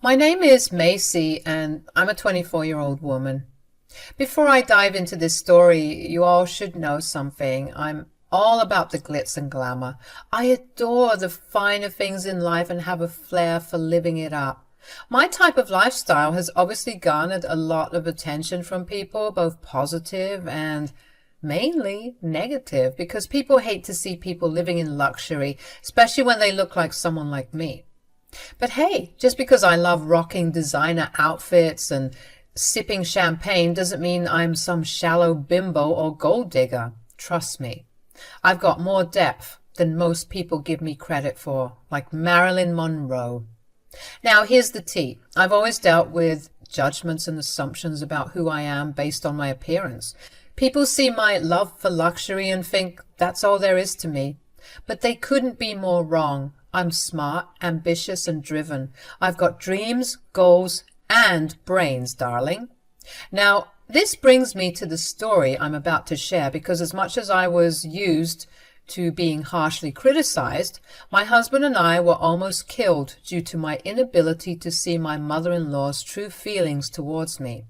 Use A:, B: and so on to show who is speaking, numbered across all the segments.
A: My name is Macy, and I'm a 24-year-old woman. Before I dive into this story, you all should know something. I'm all about the glitz and glamour. I adore the finer things in life and have a flair for living it up. My type of lifestyle has obviously garnered a lot of attention from people, both positive and mainly negative, because people hate to see people living in luxury, especially when they look like someone like me. But hey, just because I love rocking designer outfits and sipping champagne doesn't mean I'm some shallow bimbo or gold digger. Trust me. I've got more depth than most people give me credit for, like Marilyn Monroe. Now, here's the tea. I've always dealt with judgments and assumptions about who I am based on my appearance. People see my love for luxury and think that's all there is to me. But they couldn't be more wrong. I'm smart, ambitious, and driven. I've got dreams, goals, and brains, darling. Now, this brings me to the story I'm about to share, because as much as I was used to being harshly criticized, my husband and I were almost killed due to my inability to see my mother-in-law's true feelings towards me.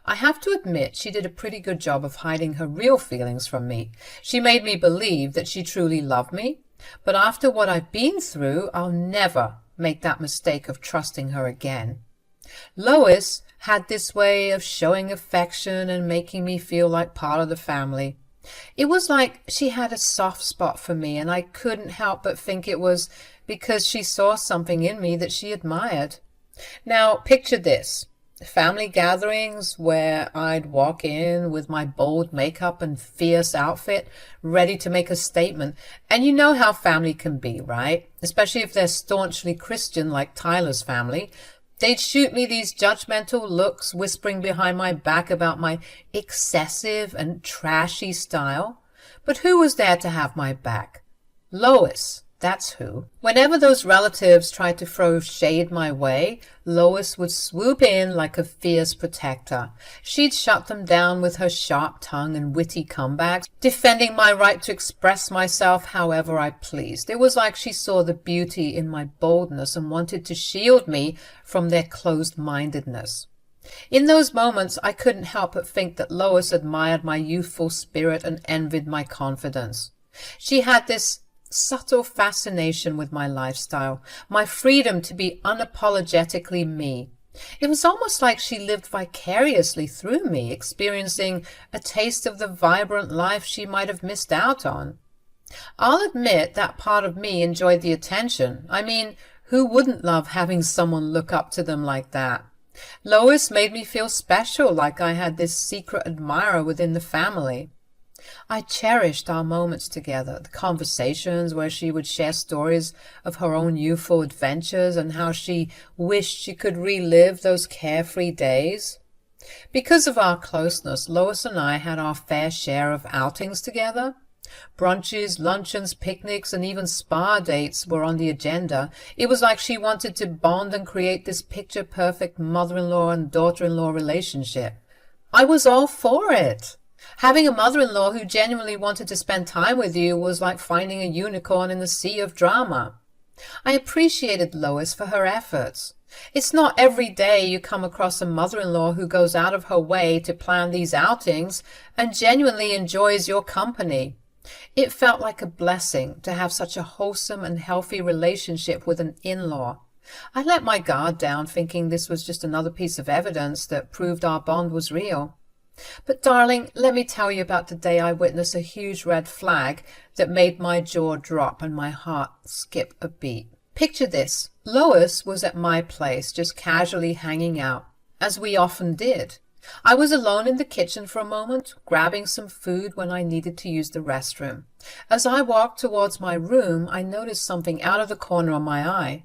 A: I have to admit she did a pretty good job of hiding her real feelings from me. She made me believe that she truly loved me, but after what I've been through, I'll never make that mistake of trusting her again. Lois had this way of showing affection and making me feel like part of the family. It was like she had a soft spot for me, and I couldn't help but think it was because she saw something in me that she admired. Now, picture this. Family gatherings where I'd walk in with my bold makeup and fierce outfit, ready to make a statement. And you know how family can be, right? Especially if they're staunchly Christian like Tyler's family. They'd shoot me these judgmental looks, whispering behind my back about my excessive and trashy style. But who was there to have my back? Lois. That's who. Whenever those relatives tried to throw shade my way, Lois would swoop in like a fierce protector. She'd shut them down with her sharp tongue and witty comebacks, defending my right to express myself however I pleased. It was like she saw the beauty in my boldness and wanted to shield me from their closed-mindedness. In those moments, I couldn't help but think that Lois admired my youthful spirit and envied my confidence. She had this subtle fascination with my lifestyle, my freedom to be unapologetically me. It was almost like she lived vicariously through me, experiencing a taste of the vibrant life she might have missed out on. I'll admit that part of me enjoyed the attention. I mean, who wouldn't love having someone look up to them like that? Lois made me feel special, like I had this secret admirer within the family. I cherished our moments together, the conversations where she would share stories of her own youthful adventures and how she wished she could relive those carefree days. Because of our closeness, Lois and I had our fair share of outings together. Brunches, luncheons, picnics, and even spa dates were on the agenda. It was like she wanted to bond and create this picture-perfect mother-in-law and daughter-in-law relationship. I was all for it. Having a mother-in-law who genuinely wanted to spend time with you was like finding a unicorn in the sea of drama. I appreciated Lois for her efforts. It's not every day you come across a mother-in-law who goes out of her way to plan these outings and genuinely enjoys your company. It felt like a blessing to have such a wholesome and healthy relationship with an in-law. I let my guard down, thinking this was just another piece of evidence that proved our bond was real. But darling, let me tell you about the day I witnessed a huge red flag that made my jaw drop and my heart skip a beat. Picture this. Lois was at my place, just casually hanging out, as we often did. I was alone in the kitchen for a moment, grabbing some food when I needed to use the restroom. As I walked towards my room, I noticed something out of the corner of my eye.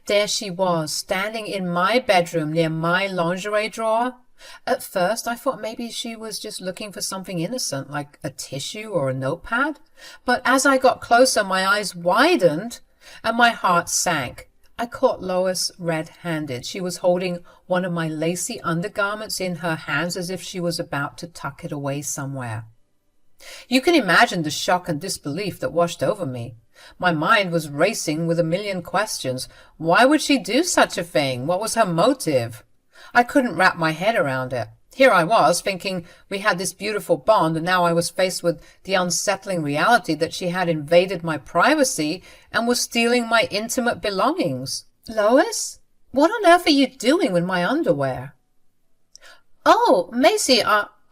A: There she was, standing in my bedroom near my lingerie drawer. At first, I thought maybe she was just looking for something innocent, like a tissue or a notepad. But as I got closer, my eyes widened and my heart sank. I caught Lois red-handed. She was holding one of my lacy undergarments in her hands as if she was about to tuck it away somewhere. You can imagine the shock and disbelief that washed over me. My mind was racing with a million questions. Why would she do such a thing? What was her motive? I couldn't wrap my head around it. Here I was, thinking we had this beautiful bond, and now I was faced with the unsettling reality that she had invaded my privacy and was stealing my intimate belongings. Lois, what on earth are you doing with my underwear? Oh, Macy,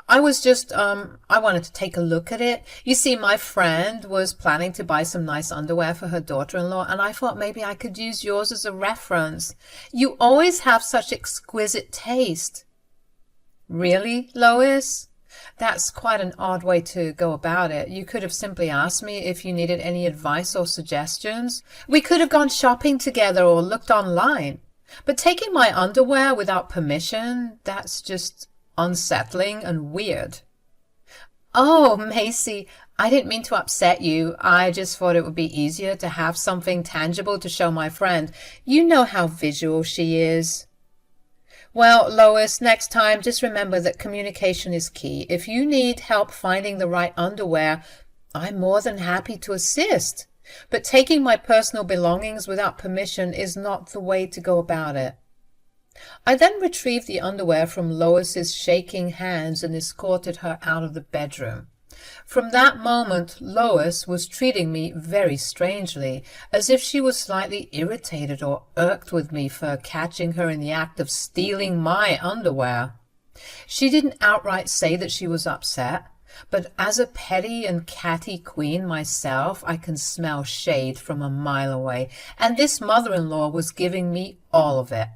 A: I was just, I wanted to take a look at it. You see, my friend was planning to buy some nice underwear for her daughter-in-law, and I thought maybe I could use yours as a reference. You always have such exquisite taste. Really, Lois? That's quite an odd way to go about it. You could have simply asked me if you needed any advice or suggestions. We could have gone shopping together or looked online. But taking my underwear without permission, that's just unsettling and weird. Oh, Macy, I didn't mean to upset you. I just thought it would be easier to have something tangible to show my friend. You know how visual she is. Well, Lois, next time, just remember that communication is key. If you need help finding the right underwear, I'm more than happy to assist. But taking my personal belongings without permission is not the way to go about it. I then retrieved the underwear from Lois's shaking hands and escorted her out of the bedroom. From that moment, Lois was treating me very strangely, as if she was slightly irritated or irked with me for catching her in the act of stealing my underwear. She didn't outright say that she was upset, but as a petty and catty queen myself, I can smell shade from a mile away, and this mother-in-law was giving me all of it.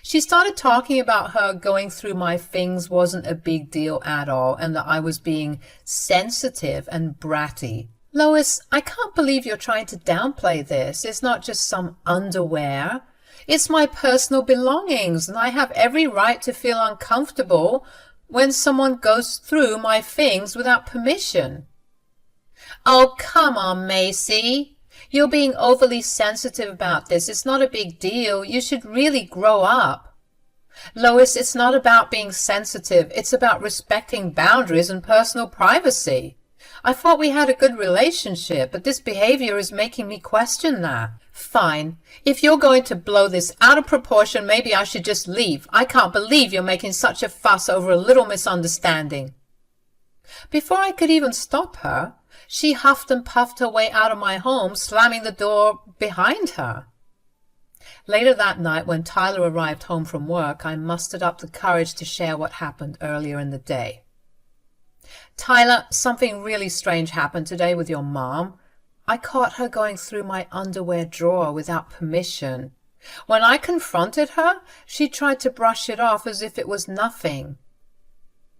A: She started talking about her going through my things wasn't a big deal at all, and that I was being sensitive and bratty. Lois, I can't believe you're trying to downplay this. It's not just some underwear. It's my personal belongings, and I have every right to feel uncomfortable when someone goes through my things without permission. Oh, come on, Macy. You're being overly sensitive about this. It's not a big deal. You should really grow up. Lois, it's not about being sensitive. It's about respecting boundaries and personal privacy. I thought we had a good relationship, but this behavior is making me question that. Fine. If you're going to blow this out of proportion, maybe I should just leave. I can't believe you're making such a fuss over a little misunderstanding. Before I could even stop her, she huffed and puffed her way out of my home, slamming the door behind her. Later that night, when Tyler arrived home from work, I mustered up the courage to share what happened earlier in the day. Tyler, something really strange happened today with your mom. I caught her going through my underwear drawer without permission. When I confronted her, she tried to brush it off as if it was nothing.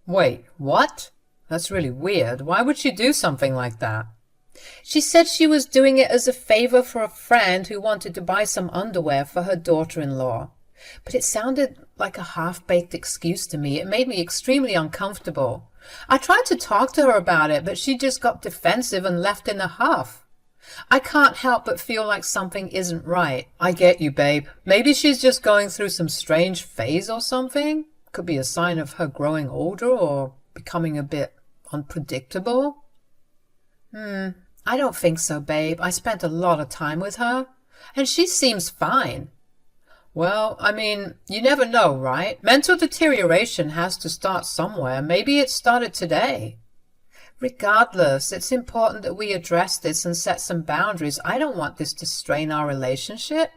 A: Wait, what? That's really weird. Why would she do something like that? She said she was doing it as a favor for a friend who wanted to buy some underwear for her daughter-in-law. But it sounded like a half-baked excuse to me. It made me extremely uncomfortable. I tried to talk to her about it, but she just got defensive and left in a huff. I can't help but feel like something isn't right. I get you, babe. Maybe she's just going through some strange phase or something. Could be a sign of her growing older or becoming a bit unpredictable. I don't think so, babe. I spent a lot of time with her, and she seems fine. Well, I mean, you never know, right? Mental deterioration has to start somewhere. Maybe it started today. Regardless, it's important that we address this and set some boundaries. I don't want this to strain our relationship.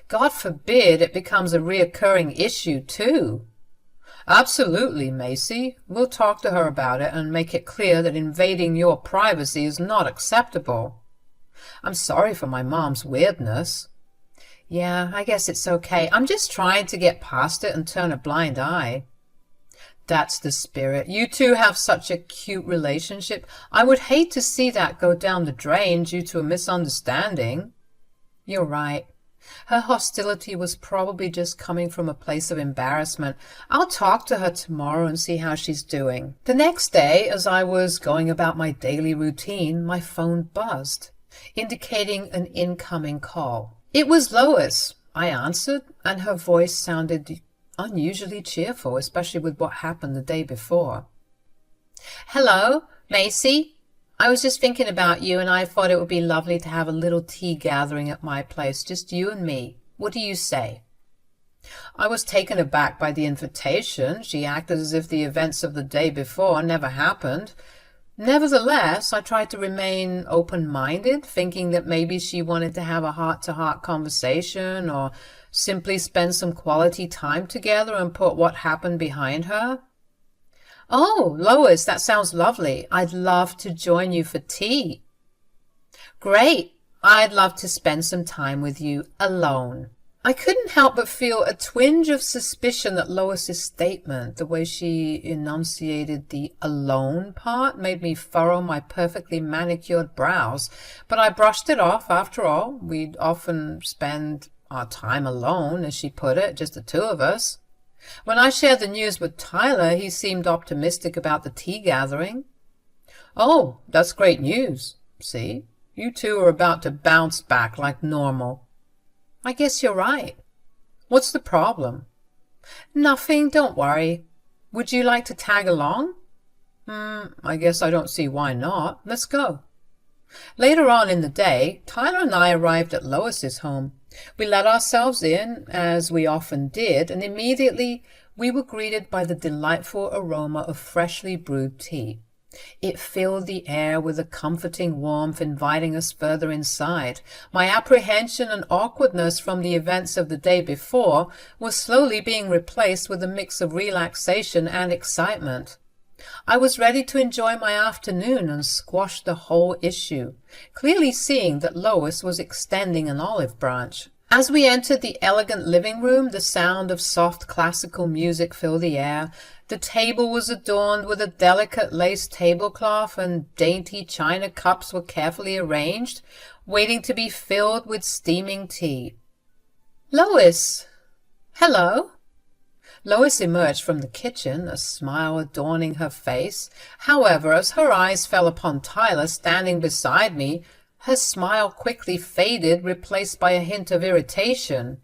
A: God forbid it becomes a reoccurring issue, too. Absolutely, Macy. We'll talk to her about it and make it clear that invading your privacy is not acceptable. I'm sorry for my mom's weirdness. Yeah, I guess it's okay. I'm just trying to get past it and turn a blind eye. That's the spirit. You two have such a cute relationship. I would hate to see that go down the drain due to a misunderstanding. You're right. Her hostility was probably just coming from a place of embarrassment. I'll talk to her tomorrow and see how she's doing. The next day, as I was going about my daily routine, my phone buzzed, indicating an incoming call. It was Lois. I answered, and her voice sounded unusually cheerful, especially with what happened the day before. Hello, Macy. I was just thinking about you, and I thought it would be lovely to have a little tea gathering at my place, just you and me. What do you say?" I was taken aback by the invitation. She acted as if the events of the day before never happened. Nevertheless, I tried to remain open-minded, thinking that maybe she wanted to have a heart-to-heart conversation or simply spend some quality time together and put what happened behind her. "Oh, Lois, that sounds lovely. I'd love to join you for tea." "Great. I'd love to spend some time with you alone." I couldn't help but feel a twinge of suspicion that Lois's statement, the way she enunciated the alone part, made me furrow my perfectly manicured brows. But I brushed it off. After all, we'd often spend our time alone, as she put it, just the two of us. When I shared the news with Tyler, he seemed optimistic about the tea gathering. "Oh, that's great news. See, you two are about to bounce back like normal." "I guess you're right." "What's the problem?" "Nothing, don't worry. Would you like to tag along?" I guess I don't see why not. Let's go." Later on in the day, Tyler and I arrived at Lois's home. We let ourselves in, as we often did, and immediately we were greeted by the delightful aroma of freshly brewed tea. It filled the air with a comforting warmth, inviting us further inside. My apprehension and awkwardness from the events of the day before was slowly being replaced with a mix of relaxation and excitement. I was ready to enjoy my afternoon and squash the whole issue, clearly seeing that Lois was extending an olive branch. As we entered the elegant living room, the sound of soft classical music filled the air. The table was adorned with a delicate lace tablecloth, and dainty china cups were carefully arranged, waiting to be filled with steaming tea. "Lois!" "Hello!" Lois emerged from the kitchen, a smile adorning her face. However, as her eyes fell upon Tyler standing beside me, her smile quickly faded, replaced by a hint of irritation.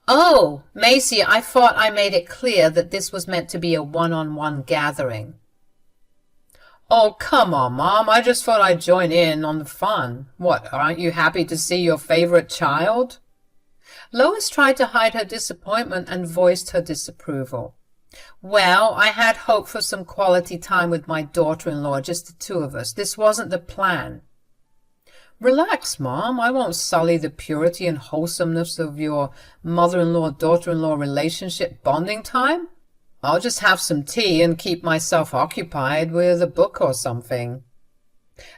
A: "Oh, Macy, I thought I made it clear that this was meant to be a one-on-one gathering." "Oh, come on, Mom. I just thought I'd join in on the fun. What, aren't you happy to see your favorite child?" Lois tried to hide her disappointment and voiced her disapproval. "Well, I had hoped for some quality time with my daughter-in-law, just the two of us. This wasn't the plan." "Relax, Mom. I won't sully the purity and wholesomeness of your mother-in-law-daughter-in-law relationship bonding time. I'll just have some tea and keep myself occupied with a book or something."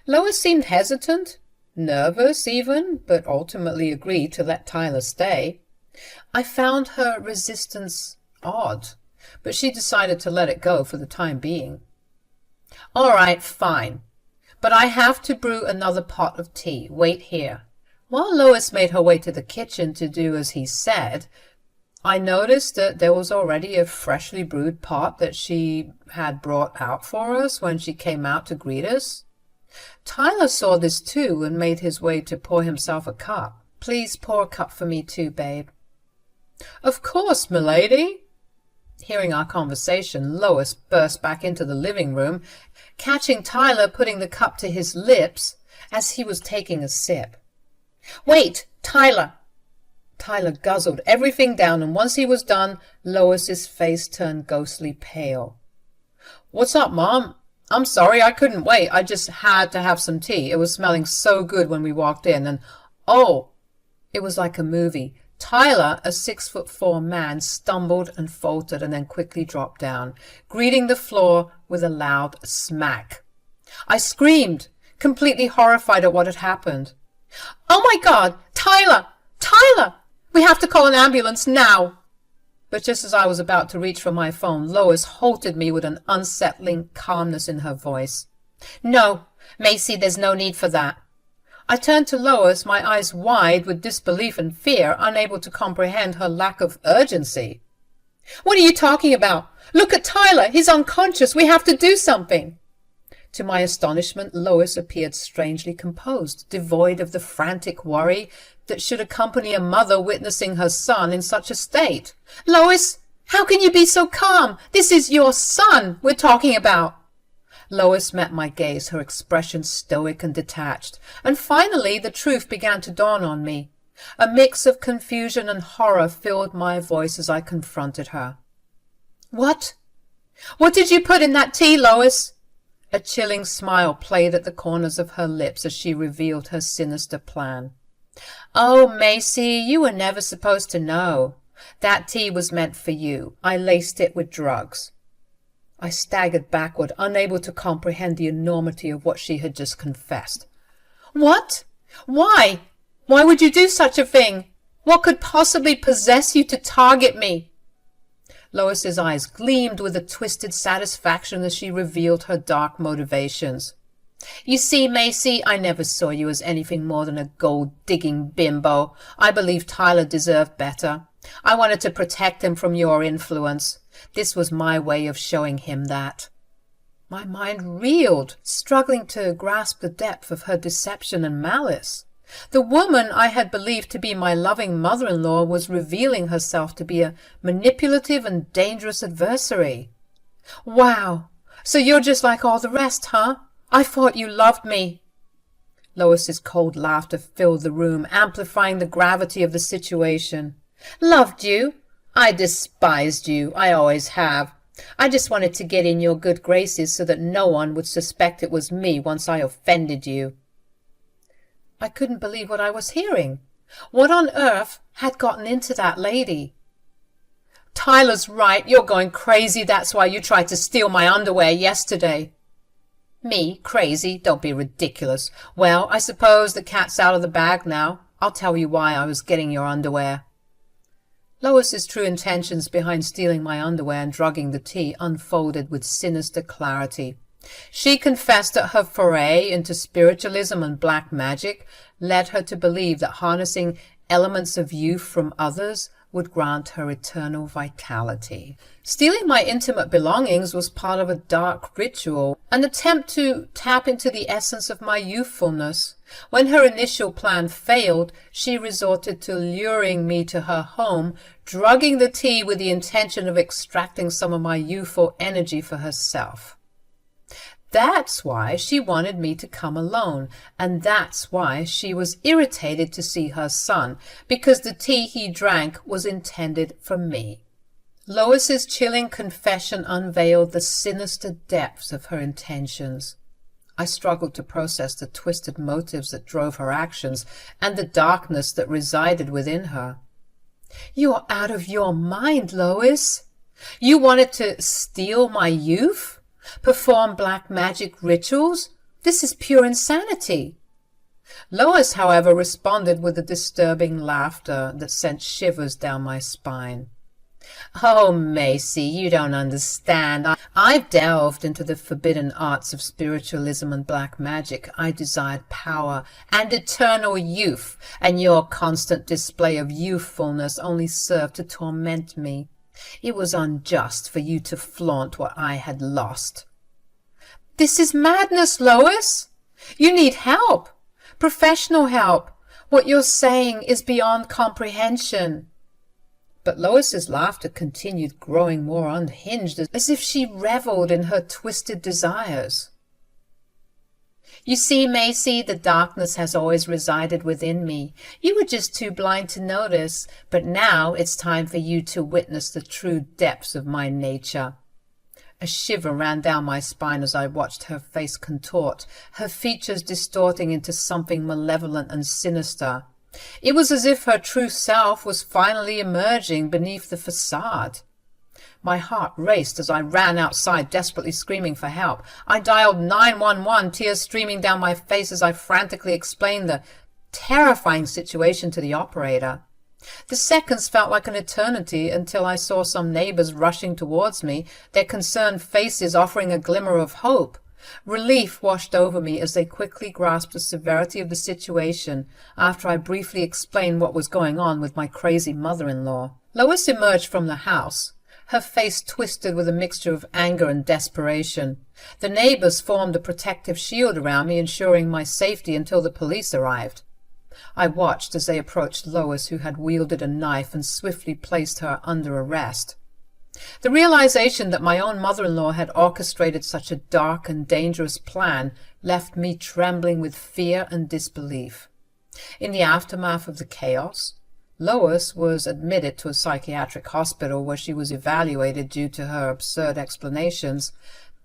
A: Lois seemed hesitant, nervous even, but ultimately agreed to let Tyler stay. I found her resistance odd, but she decided to let it go for the time being. "All right, fine. But I have to brew another pot of tea. Wait here." While Lois made her way to the kitchen to do as he said, I noticed that there was already a freshly brewed pot that she had brought out for us when she came out to greet us. Tyler saw this too and made his way to pour himself a cup. "Please pour a cup for me too, babe." "Of course, milady." Hearing our conversation, Lois burst back into the living room, catching Tyler putting the cup to his lips as he was taking a sip. "Wait, Tyler!" Tyler guzzled everything down, and once he was done, Lois's face turned ghostly pale. "What's up, Mom? I'm sorry, I couldn't wait. I just had to have some tea. It was smelling so good when we walked in, and oh!" It was like a movie. Tyler, a 6'4" man, stumbled and faltered and then quickly dropped down, greeting the floor with a loud smack. I screamed, completely horrified at what had happened. "Oh my God! Tyler! Tyler! We have to call an ambulance now!" But just as I was about to reach for my phone, Lois halted me with an unsettling calmness in her voice. "No, Macy, there's no need for that." I turned to Lois, my eyes wide with disbelief and fear, unable to comprehend her lack of urgency. "What are you talking about? Look at Tyler! He's unconscious! We have to do something!" To my astonishment, Lois appeared strangely composed, devoid of the frantic worry that should accompany a mother witnessing her son in such a state. "Lois, how can you be so calm? This is your son we're talking about." Lois met my gaze, her expression stoic and detached, and finally the truth began to dawn on me. A mix of confusion and horror filled my voice as I confronted her. "What? What did you put in that tea, Lois?" A chilling smile played at the corners of her lips as she revealed her sinister plan. "Oh, Macy, you were never supposed to know. That tea was meant for you. I laced it with drugs." I staggered backward, unable to comprehend the enormity of what she had just confessed. "What? Why? Why would you do such a thing? What could possibly possess you to target me?" Lois's eyes gleamed with a twisted satisfaction as she revealed her dark motivations. "You see, Macy, I never saw you as anything more than a gold-digging bimbo. I believed Tyler deserved better. I wanted to protect him from your influence. This was my way of showing him that." My mind reeled, struggling to grasp the depth of her deception and malice. The woman I had believed to be my loving mother-in-law was revealing herself to be a manipulative and dangerous adversary. "Wow! So you're just like all the rest, huh? I thought you loved me." Lois's cold laughter filled the room, amplifying the gravity of the situation. "Loved you? I despised you. I always have. I just wanted to get in your good graces so that no one would suspect it was me once I offended you." I couldn't believe what I was hearing. What on earth had gotten into that lady? "Tyler's right. You're going crazy. That's why you tried to steal my underwear yesterday." "Me? Crazy? Don't be ridiculous. Well, I suppose the cat's out of the bag now. I'll tell you why I was getting your underwear." Lois's true intentions behind stealing my underwear and drugging the tea unfolded with sinister clarity. She confessed that her foray into spiritualism and black magic led her to believe that harnessing elements of youth from others would grant her eternal vitality. Stealing my intimate belongings was part of a dark ritual, an attempt to tap into the essence of my youthfulness. When her initial plan failed, she resorted to luring me to her home, drugging the tea with the intention of extracting some of my youthful energy for herself. That's why she wanted me to come alone, and that's why she was irritated to see her son, because the tea he drank was intended for me. Lois's chilling confession unveiled the sinister depths of her intentions. I struggled to process the twisted motives that drove her actions and the darkness that resided within her. "You're out of your mind, Lois. You wanted to steal my youth? Perform black magic rituals? This is pure insanity." Lois, however, responded with a disturbing laughter that sent shivers down my spine. "Oh, Macy, you don't understand. I've delved into the forbidden arts of spiritualism and black magic. I desired power and eternal youth, and your constant display of youthfulness only served to torment me. It was unjust for you to flaunt what I had lost." "This is madness, Lois. You need help. Professional help. What you're saying is beyond comprehension." But Lois's laughter continued, growing more unhinged, as if she reveled in her twisted desires. "You see, Macy, the darkness has always resided within me. You were just too blind to notice, but now it's time for you to witness the true depths of my nature." A shiver ran down my spine as I watched her face contort, her features distorting into something malevolent and sinister. It was as if her true self was finally emerging beneath the facade. My heart raced as I ran outside, desperately screaming for help. I dialed 911, tears streaming down my face as I frantically explained the terrifying situation to the operator. The seconds felt like an eternity until I saw some neighbors rushing towards me, their concerned faces offering a glimmer of hope. Relief washed over me as they quickly grasped the severity of the situation after I briefly explained what was going on with my crazy mother-in-law. Lois emerged from the house, her face twisted with a mixture of anger and desperation. The neighbors formed a protective shield around me, ensuring my safety until the police arrived. I watched as they approached Lois, who had wielded a knife, and swiftly placed her under arrest. The realization that my own mother-in-law had orchestrated such a dark and dangerous plan left me trembling with fear and disbelief. In the aftermath of the chaos, Lois was admitted to a psychiatric hospital where she was evaluated due to her absurd explanations.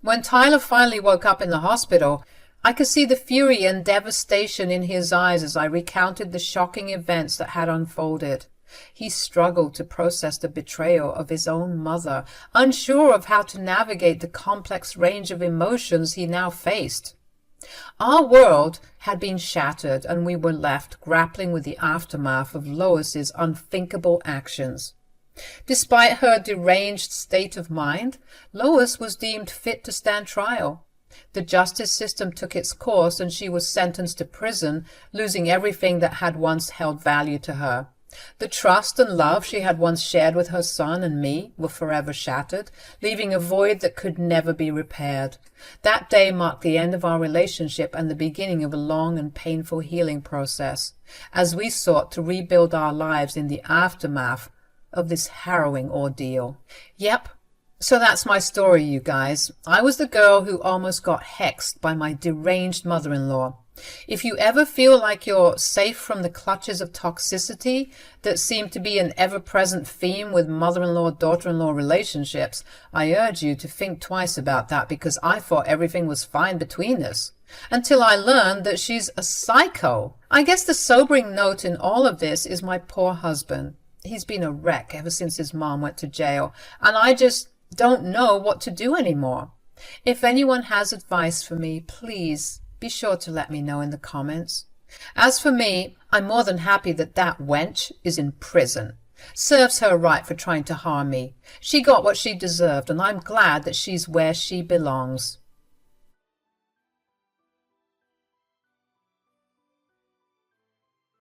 A: When Tyler finally woke up in the hospital, I could see the fury and devastation in his eyes as I recounted the shocking events that had unfolded. He struggled to process the betrayal of his own mother, unsure of how to navigate the complex range of emotions he now faced. Our world had been shattered, and we were left grappling with the aftermath of Lois's unthinkable actions. Despite her deranged state of mind, Lois was deemed fit to stand trial. The justice system took its course, and she was sentenced to prison, losing everything that had once held value to her. The trust and love she had once shared with her son and me were forever shattered, leaving a void that could never be repaired. That day marked the end of our relationship and the beginning of a long and painful healing process, as we sought to rebuild our lives in the aftermath of this harrowing ordeal. Yep. So that's my story, you guys. I was the girl who almost got hexed by my deranged mother-in-law. If you ever feel like you're safe from the clutches of toxicity that seem to be an ever-present theme with mother-in-law, daughter-in-law relationships, I urge you to think twice about that, because I thought everything was fine between us, until I learned that she's a psycho. I guess the sobering note in all of this is my poor husband. He's been a wreck ever since his mom went to jail, and I just don't know what to do anymore. If anyone has advice for me, please be sure to let me know in the comments. As for me, I'm more than happy that that wench is in prison. Serves her right for trying to harm me. She got what she deserved, and I'm glad that she's where she belongs.